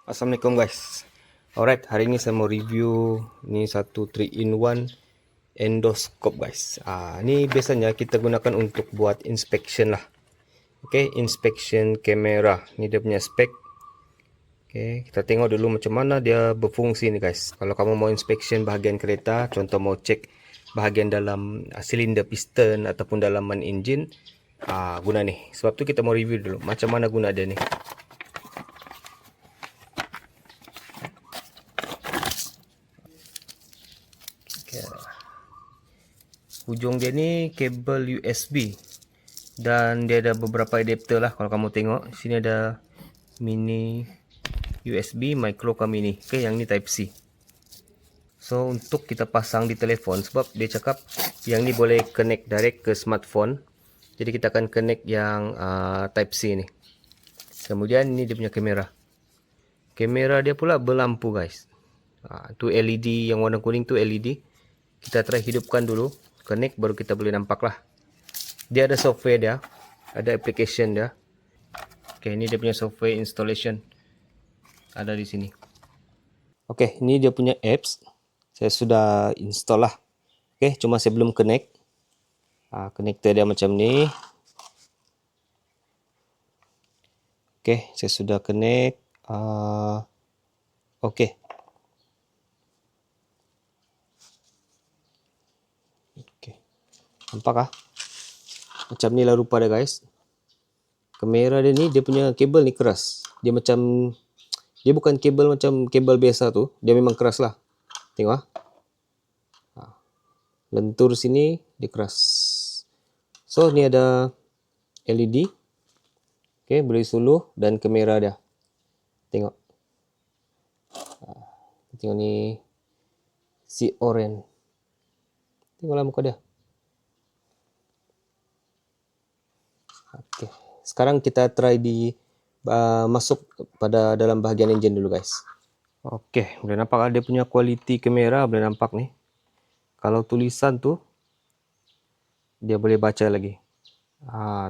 Assalamualaikum guys. Alright, hari ini saya mau review ni satu 3-in-1 endoscope guys. Ni biasanya kita gunakan untuk buat inspection lah. Okay, inspection kamera. Ni dia punya spek. Okay, kita tengok dulu macam mana dia berfungsi ni guys. Kalau kamu mau inspection bahagian kereta, contoh mau cek bahagian dalam silinder piston ataupun dalaman enjin, guna ni. Sebab tu kita mau review dulu macam mana guna dia ni. Hujung dia ni kabel USB dan dia ada beberapa adapter lah. Kalau kamu tengok sini ada mini USB, micro ke mini. Okay, yang ni type C. So untuk kita pasang di telefon, sebab dia cakap yang ni boleh connect direct ke smartphone, jadi kita akan connect yang type C ni. Kemudian ni dia punya kamera. Kamera dia pula berlampu guys. Tu LED yang warna kuning tu LED. Kita try hidupkan dulu, connect, baru kita boleh nampak lah. Dia ada software dia, ada application dia. Okay, ini dia punya software installation, ada di sini. Okay, ini dia punya apps. Saya sudah install lah. Okay, cuma saya belum connect. Connector dia macam ni. Okay, saya sudah connect. Okay. Nampak macam ni lah rupa dia guys. Kamera dia ni, dia punya kabel ni keras. Dia macam, dia bukan kabel macam kabel biasa tu. Dia memang keras lah. Tengok lentur sini dia keras. So ni ada LED. Okay, boleh suluh dan kamera dia. Tengok. Tengok ni si orange. Tengoklah muka dia. Okay. Sekarang kita try di masuk pada dalam bahagian enjin dulu guys. Okay, boleh nampak dia punya kualiti kamera, boleh nampak ni. Kalau tulisan tu dia boleh baca lagi.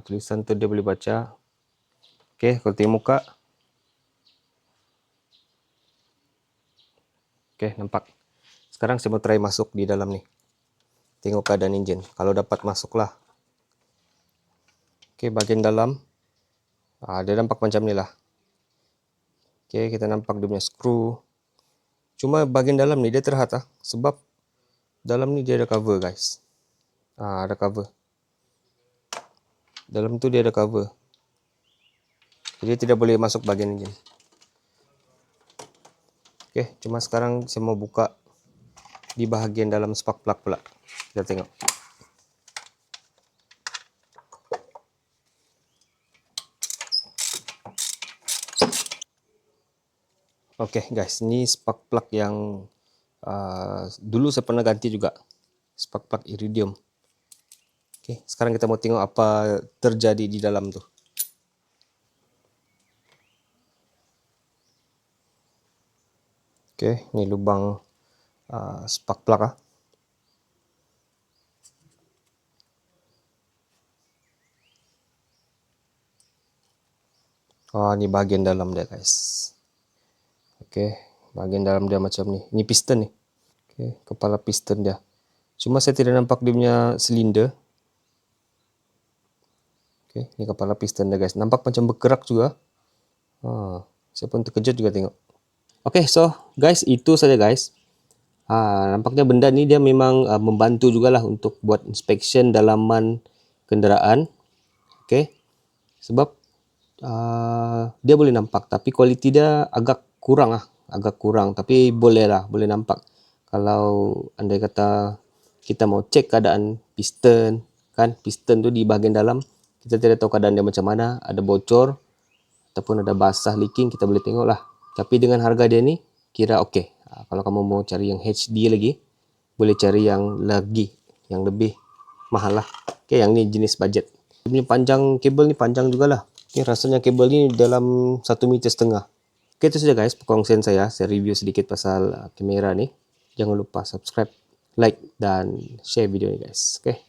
Tulisan tu dia boleh baca. Okay, kalau tengok muka. Okay, nampak. Sekarang saya mau try masuk di dalam ni. Tengok keadaan enjin. Kalau dapat masuklah. Okay, bahagian dalam. Dia nampak macam ni lah. Okay, kita nampak dia punya skru. Cuma bahagian dalam ni dia terhad sebab dalam ni dia ada cover guys. Ada cover. Dalam tu dia ada cover. Jadi tidak boleh masuk bahagian enjin. Okay, cuma sekarang saya mau buka di bahagian dalam spark plug pula. Kita tengok. Okay guys, ni spark plug yang dulu saya pernah ganti juga. Spark plug iridium. Okay, sekarang kita mau tengok apa terjadi di dalam tu. Okay, ni lubang spark plug ni bahagian dalam dia guys. Okay, bahagian dalam dia macam ni. Ni piston ni. Okay, kepala piston dia. Cuma saya tidak nampak dia punya silinder. Okay, ni kepala piston dia guys. Nampak macam bergerak juga. Saya pun terkejut juga tengok. Okay, so guys, itu saja guys. Nampaknya benda ni dia memang membantu jugalah untuk buat inspection dalaman kenderaan. Okay, sebab dia boleh nampak, tapi kualiti dia agak kurang, tapi boleh nampak. Kalau andai kata kita mau cek keadaan piston, kan piston tu di bahagian dalam, kita tidak tahu keadaan dia macam mana, ada bocor ataupun ada basah leaking, kita boleh tengok lah. Tapi dengan harga dia ni kira okey. Kalau kamu mau cari yang HD lagi, boleh cari yang lebih mahal lah. Okay, yang ni jenis budget. Dia punya panjang kabel ni panjang jugalah. Okay, rasanya kabel ni dalam 1,5 meter. Okay, itu saja guys perkongsian saya. Saya review sedikit pasal kamera ni. Jangan lupa subscribe, like dan share video ni guys. Okay.